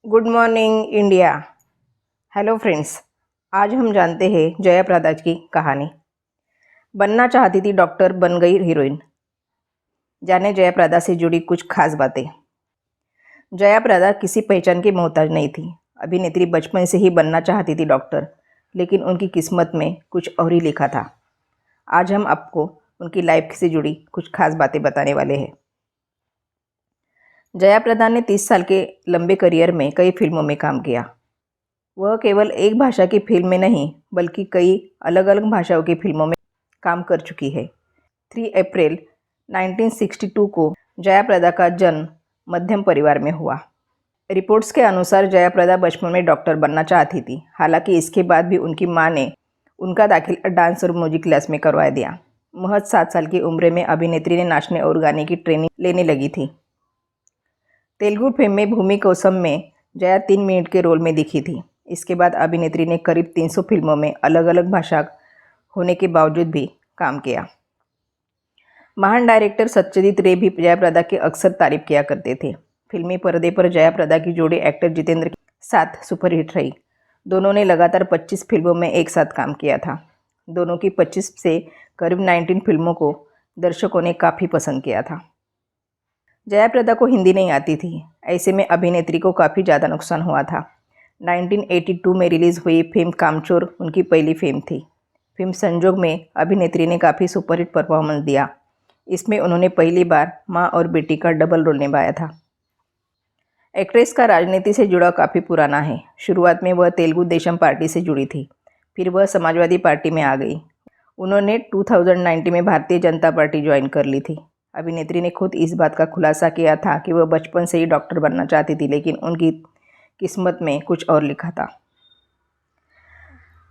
Good morning India. Hello friends, आज हम जानते हैं जया प्रदा की कहानी। बनना चाहती थी डॉक्टर, बन गई हीरोइन। जाने जया प्रदा से जुड़ी कुछ खास बातें। जया प्रदा किसी पहचान की मोहताज नहीं थी। अभिनेत्री बचपन से ही बनना चाहती थी डॉक्टर, लेकिन उनकी किस्मत में कुछ और ही लिखा था। आज हम आपको उनकी लाइफ से जुड़ी कुछ खास बातें बताने वाले हैं। जया प्रदा ने 30 साल के लंबे करियर में कई फिल्मों में काम किया। वह केवल एक भाषा की फिल्म में नहीं, बल्कि कई अलग अलग भाषाओं की फिल्मों में काम कर चुकी है। 3 अप्रैल 1962 को जया प्रदा का जन्म मध्यम परिवार में हुआ। रिपोर्ट्स के अनुसार जया प्रदा बचपन में डॉक्टर बनना चाहती थी। हालांकि इसके बाद भी उनकी मां ने उनका दाखिला डांस और म्यूजिक क्लास में करवा दिया। महज 7 साल की उम्र में अभिनेत्री ने नाचने और गाने की ट्रेनिंग लेने लगी थी। तेलुगु फिल्म में भूमि कोसम में जया 3 मिनट के रोल में दिखी थी। इसके बाद अभिनेत्री ने करीब 300 फिल्मों में अलग अलग भाषा होने के बावजूद भी काम किया। महान डायरेक्टर सत्यजीत रे भी जया प्रदा की अक्सर तारीफ किया करते थे। फिल्मी पर्दे पर जया प्रदा की जोड़ी एक्टर जितेंद्र के साथ सुपरहिट रही। दोनों ने लगातार 25 फिल्मों में एक साथ काम किया था। दोनों की 25 से करीब 19 फिल्मों को दर्शकों ने काफ़ी पसंद किया था। जया प्रदा को हिंदी नहीं आती थी। ऐसे में अभिनेत्री को काफ़ी ज़्यादा नुकसान हुआ था। 1982 में रिलीज़ हुई फिल्म कामचोर उनकी पहली फिल्म थी। फिल्म संजोग में अभिनेत्री ने काफ़ी सुपरहिट परफॉर्मेंस दिया। इसमें उन्होंने पहली बार मां और बेटी का डबल रोल निभाया था। एक्ट्रेस का राजनीति से जुड़ाव काफ़ी पुराना है। शुरुआत में वह तेलुगु देशम पार्टी से जुड़ी थी, फिर वह समाजवादी पार्टी में आ गई। उन्होंने 2019 में भारतीय जनता पार्टी ज्वाइन कर ली थी। अभिनेत्री ने खुद इस बात का खुलासा किया था कि वह बचपन से ही डॉक्टर बनना चाहती थी, लेकिन उनकी किस्मत में कुछ और लिखा था।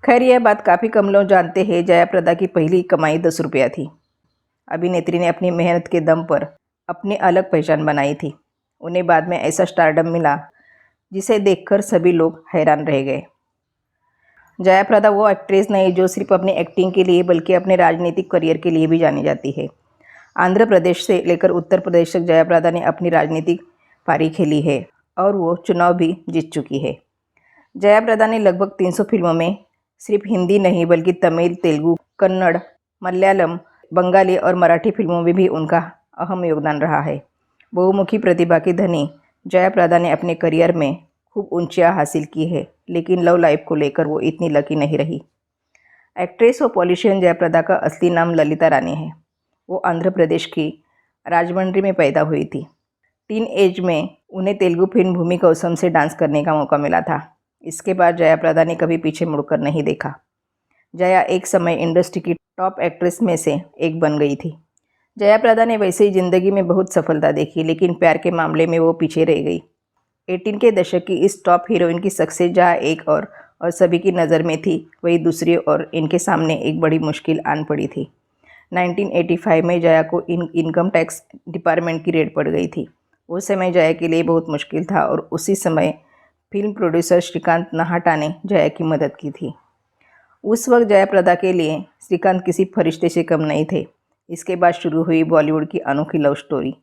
खैर, यह बात काफ़ी कम लोग जानते हैं। जया प्रदा की पहली कमाई 10 रुपया थी। अभिनेत्री ने अपनी मेहनत के दम पर अपनी अलग पहचान बनाई थी। उन्हें बाद में ऐसा स्टारडम मिला जिसे देखकर सभी लोग हैरान रह गए। जया प्रदा वो एक्ट्रेस नहीं जो सिर्फ अपनी एक्टिंग के लिए बल्कि अपने राजनीतिक करियर के लिए भी जानी जाती है। आंध्र प्रदेश से लेकर उत्तर प्रदेश तक जया प्रदा ने अपनी राजनीतिक पारी खेली है और वो चुनाव भी जीत चुकी है। जया प्रदा ने लगभग 300 फिल्मों में सिर्फ हिंदी नहीं बल्कि तमिल, तेलुगु, कन्नड़, मलयालम, बंगाली और मराठी फिल्मों में भी उनका अहम योगदान रहा है। बहुमुखी प्रतिभा की धनी जया प्रदा ने अपने करियर में खूब ऊंचाइयां हासिल की है, लेकिन लव लाइफ को लेकर वो इतनी लकी नहीं रही। एक्ट्रेस और पॉलिटिशियन जया प्रदा का असली नाम ललिता रानी है। वो आंध्र प्रदेश की राजमंड्री में पैदा हुई थी। टीन एज में उन्हें तेलुगु फिल्म भूमि कोसम से डांस करने का मौका मिला था। इसके बाद जया प्रदा ने कभी पीछे मुड़कर नहीं देखा। जया एक समय इंडस्ट्री की टॉप एक्ट्रेस में से एक बन गई थी। जया प्रदा ने वैसे ही ज़िंदगी में बहुत सफलता देखी, लेकिन प्यार के मामले में वो पीछे रह गई। 18 के दशक की इस टॉप हीरोइन की सक्सेस जहाँ एक और सभी की नज़र में थी, वही दूसरी और इनके सामने एक बड़ी मुश्किल आन पड़ी थी। 1985 में जया को इनकम टैक्स डिपार्टमेंट की रेड पड़ गई थी। उस समय जया के लिए बहुत मुश्किल था और उसी समय फिल्म प्रोड्यूसर श्रीकांत नहाटा ने जया की मदद की थी। उस वक्त जया प्रदा के लिए श्रीकांत किसी फरिश्ते से कम नहीं थे। इसके बाद शुरू हुई बॉलीवुड की अनोखी लव स्टोरी।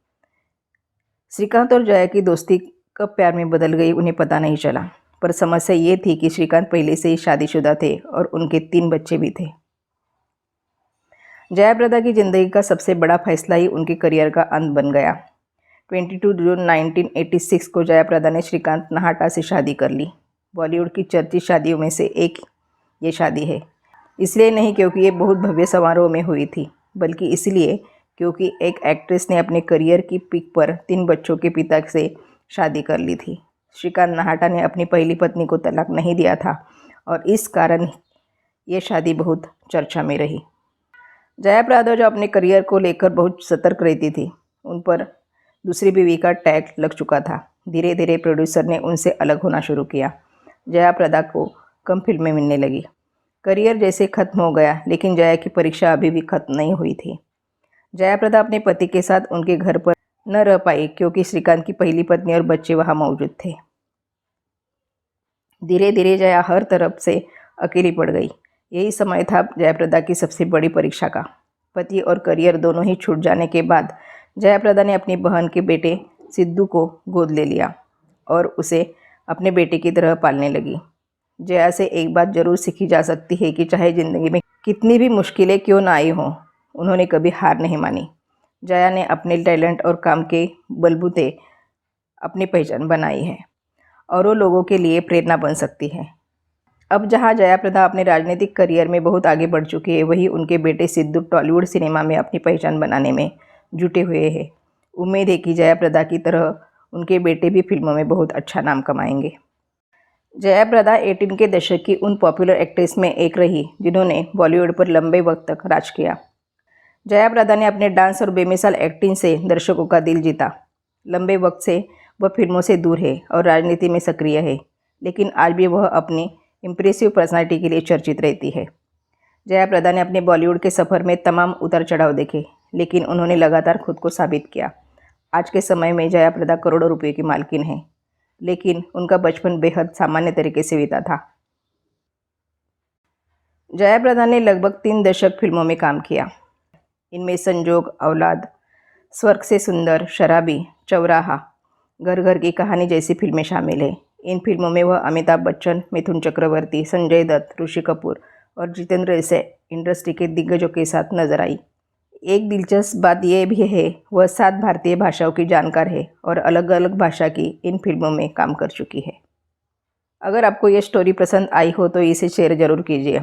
श्रीकांत और जया की दोस्ती कब प्यार में बदल गई उन्हें पता नहीं चला, पर समस्या ये थी कि श्रीकांत पहले से ही शादीशुदा थे और उनके 3 बच्चे भी थे। जया प्रदा की ज़िंदगी का सबसे बड़ा फैसला ही उनके करियर का अंत बन गया। 22 जून 1986 को जया प्रदा ने श्रीकांत नहाटा से शादी कर ली। बॉलीवुड की चर्चित शादियों में से एक ये शादी है। इसलिए नहीं क्योंकि ये बहुत भव्य समारोह में हुई थी, बल्कि इसलिए क्योंकि एक एक्ट्रेस ने अपने करियर की पीक पर 3 बच्चों के पिता से शादी कर ली थी। श्रीकांत नहाटा ने अपनी पहली पत्नी को तलाक नहीं दिया था और इस कारण ये शादी बहुत चर्चा में रही। जया प्रदा जो अपने करियर को लेकर बहुत सतर्क रहती थी, उन पर दूसरी बीवी का टैग लग चुका था। धीरे धीरे प्रोड्यूसर ने उनसे अलग होना शुरू किया। जया प्रदा को कम फिल्में मिलने लगी। करियर जैसे खत्म हो गया, लेकिन जया की परीक्षा अभी भी खत्म नहीं हुई थी। जया प्रदा अपने पति के साथ उनके घर पर न रह पाई क्योंकि श्रीकांत की पहली पत्नी और बच्चे वहां मौजूद थे। धीरे धीरे जया हर तरफ से अकेली पड़ गई। यही समय था जया प्रदा की सबसे बड़ी परीक्षा का। पति और करियर दोनों ही छूट जाने के बाद जया प्रदा ने अपनी बहन के बेटे सिद्धू को गोद ले लिया और उसे अपने बेटे की तरह पालने लगी। जया से एक बात जरूर सीखी जा सकती है कि चाहे ज़िंदगी में कितनी भी मुश्किलें क्यों ना आई हों, उन्होंने कभी हार नहीं मानी। जया ने अपने टैलेंट और काम के बलबूते अपनी पहचान बनाई है और वो लोगों के लिए प्रेरणा बन सकती है। अब जहां जया प्रदा अपने राजनीतिक करियर में बहुत आगे बढ़ चुकी है, वहीं उनके बेटे सिद्धू टॉलीवुड सिनेमा में अपनी पहचान बनाने में जुटे हुए हैं। उम्मीद है कि जया प्रदा की तरह उनके बेटे भी फिल्मों में बहुत अच्छा नाम कमाएंगे। जया प्रदा 18 के दशक की उन पॉपुलर एक्ट्रेस में एक रही जिन्होंने बॉलीवुड पर लंबे वक्त तक राज किया। जया प्रदा ने अपने डांस और बेमिसाल एक्टिंग से दर्शकों का दिल जीता। लंबे वक्त से वह फिल्मों से दूर है और राजनीति में सक्रिय है, लेकिन आज भी वह अपनी इम्प्रेसिव पर्सनालिटी के लिए चर्चित रहती है। जया प्रदा ने अपने बॉलीवुड के सफ़र में तमाम उतार चढ़ाव देखे, लेकिन उन्होंने लगातार खुद को साबित किया। आज के समय में जया प्रदा करोड़ों रुपए की मालकिन है, लेकिन उनका बचपन बेहद सामान्य तरीके से बीता था। जया प्रदा ने लगभग 3 दशक फिल्मों में काम किया। इनमें संजोग, औलाद, स्वर्ग से सुंदर, शराबी, चौराहा, घर घर की कहानी जैसी फिल्में शामिल हैं। इन फिल्मों में वह अमिताभ बच्चन, मिथुन चक्रवर्ती, संजय दत्त, ऋषि कपूर और जितेंद्र जैसे इंडस्ट्री के दिग्गजों के साथ नजर आई। एक दिलचस्प बात यह भी है, वह 7 भारतीय भाषाओं की जानकार है और अलग अलग भाषा की इन फिल्मों में काम कर चुकी है। अगर आपको ये स्टोरी पसंद आई हो तो इसे शेयर ज़रूर कीजिए।